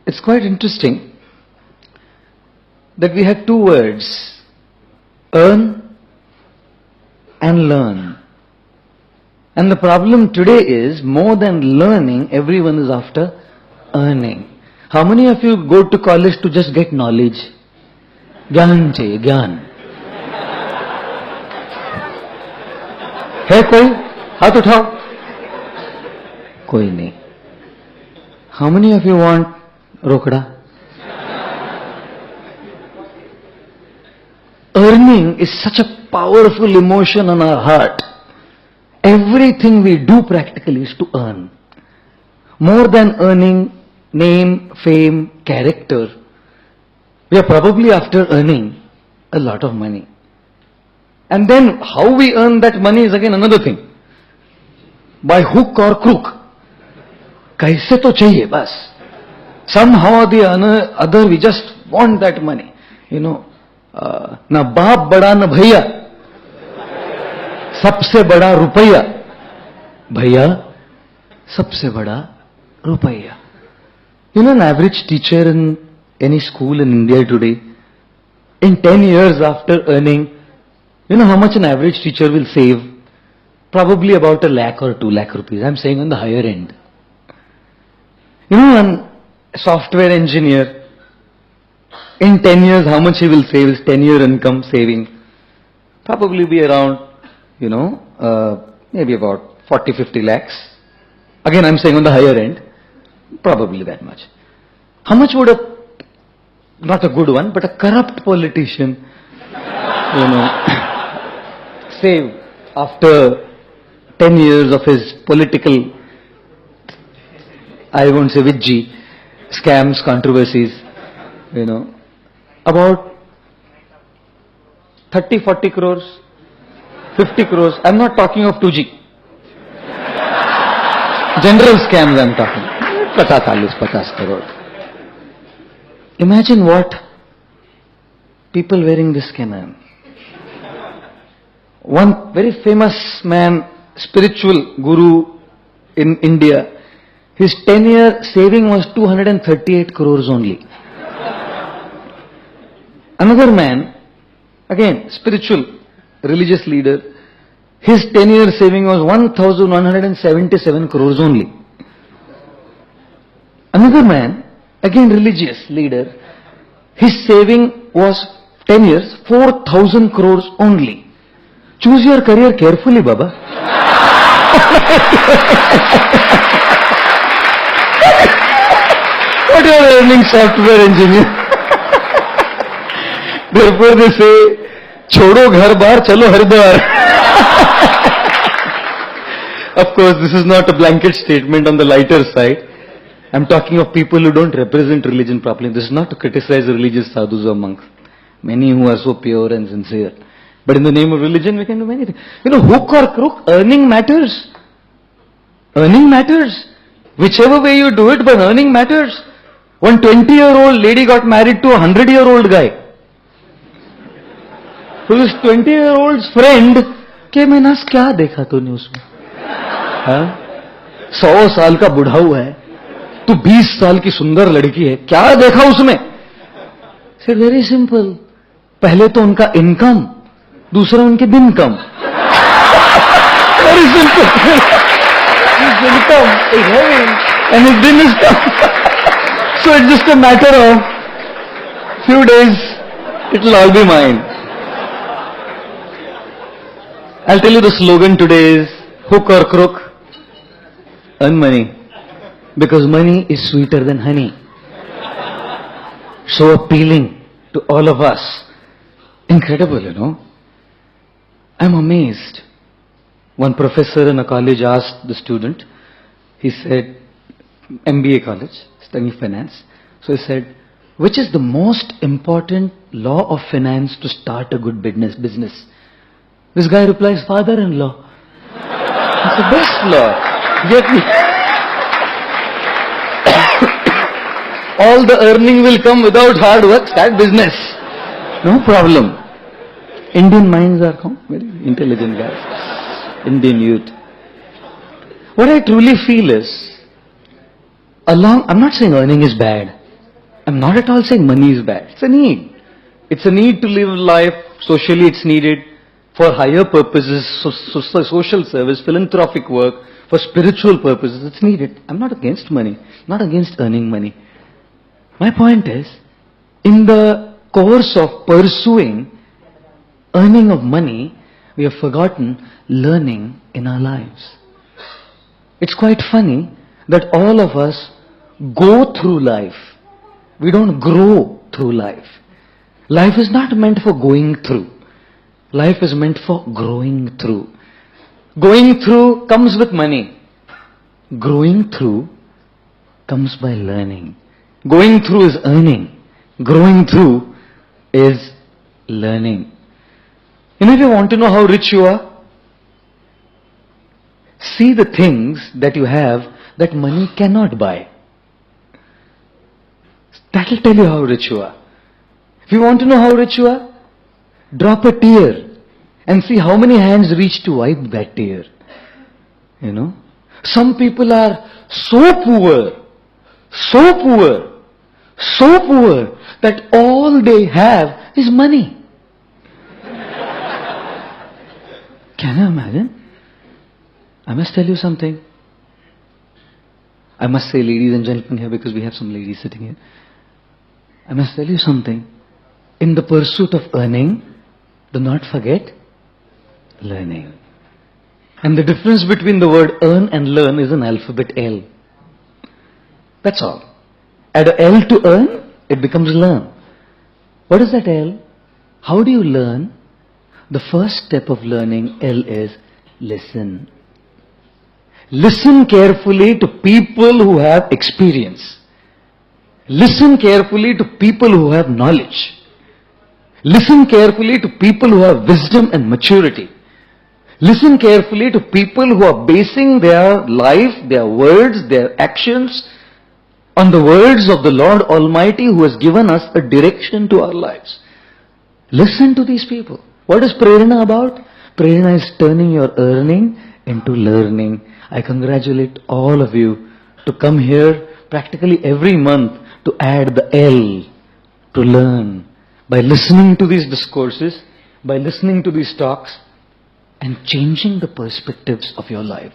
it's quite interesting that we had two words, earn and learn. And the problem today is, more than learning, everyone is after earning. How many of you go to college to just get knowledge? Gyan chahiye, gyan. है कोई? हाथ उठाओ. कोई नहीं. How many of you want rokda? Earning is such a powerful emotion on our heart. Everything we do practically is to earn. More than earning name, fame, character, we are probably after earning a lot of money. And then how we earn that money is again another thing. By hook or crook. Kaise to chahiye bas. Somehow or the other we just want that money. You know, na baap bada na bhaiya. सबसे बड़ा रुपया. भैया सबसे बड़ा रुपया. You know, an average teacher in any school in India today, in 10 years after earning, you know how much an average teacher will save? Probably about 1 lakh or 2 lakh rupees. I'm saying on the higher end. You know, a software engineer, in 10 years, how much he will save? His 10-year income saving probably be around, maybe about 40-50 lakhs. Again, I'm saying on the higher end, probably that much. How much would not a good one, but a corrupt politician, save after 10 years of his political, I won't say Vijji, scams, controversies, about 30-40 crores, 50 crores. I'm not talking of 2G. General scams I'm talking. 50 crore. Imagine what people wearing this can earn. One very famous man, spiritual guru in India, his 10-year saving was 238 crores only. Another man, again spiritual, religious leader, his 10-year saving was 1,177 crores only. Another man, again religious leader, his saving was 10 years, 4,000 crores only. Choose your career carefully, Baba. What you are earning, software engineer? Therefore they say, छोड़ो घर बार चलो Haridwar. Of course, this is not a blanket statement on the lighter side. I'm talking of people who don't represent religion properly. This is not to criticize religious sadhus or monks. Many who are so pure and sincere. But in the name of religion, we can do many things. Hook or crook, earning matters. Earning matters. Whichever way you do it, but earning matters. One 20-year-old lady got married to a 100-year-old guy. So this 20-year-old's friend, के मैंने क्या देखा तूने उसमें? 100 साल का बुढ़ाऊ है, तू 20 साल की सुंदर लड़की है, क्या देखा उसमें? Said very simple. पहले तो उनका इनकम, दूसरा उनके दिन कम. Very simple. His income is heavy and his din is come. So it's just a matter of few days, it will all be mine. I'll tell you the slogan today is, hook or crook, earn money. Because money is sweeter than honey. So appealing to all of us. Incredible, I'm amazed. One professor in a college asked the student, he said, MBA college, studying finance. So he said, which is the most important law of finance to start a good business? This guy replies, father-in-law. It's the best law. Get me. All the earning will come without hard work, start business. No problem. Indian minds are very intelligent guys. Indian youth. What I truly feel is, I'm not saying earning is bad. I'm not at all saying money is bad. It's a need. It's a need to live life. Socially it's needed. For higher purposes, social service, philanthropic work, for spiritual purposes, it's needed. I'm not against money. Not against earning money. My point is, in the course of pursuing earning of money, we have forgotten learning in our lives. It's quite funny that all of us go through life. We don't grow through life. Life is not meant for going through. Life is meant for growing through. Going through comes with money. Growing through comes by learning. Going through is earning. Growing through is learning. If you want to know how rich you are, see the things that you have that money cannot buy. That will tell you how rich you are. If you want to know how rich you are, drop a tear and see how many hands reach to wipe that tear. Some people are so poor that all they have is money. Can you imagine? I must tell you something. I must say, ladies and gentlemen here, because we have some ladies sitting here. I must tell you something. In the pursuit of earning, do not forget learning. And the difference between the word earn and learn is an alphabet L. That's all. Add a L to earn, it becomes learn. What is that L? How do you learn? The first step of learning, L, is listen. Listen carefully to people who have experience. Listen carefully to people who have knowledge. Listen carefully to people who have wisdom and maturity. Listen carefully to people who are basing their life, their words, their actions on the words of the Lord Almighty, who has given us a direction to our lives. Listen to these people. What is Prerna about? Prerna is turning your earning into learning. I congratulate all of you to come here practically every month to add the L, to learn, by listening to these discourses, by listening to these talks, and changing the perspectives of your life.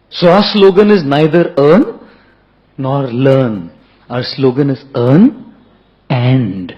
So our slogan is neither earn nor learn. Our slogan is earn and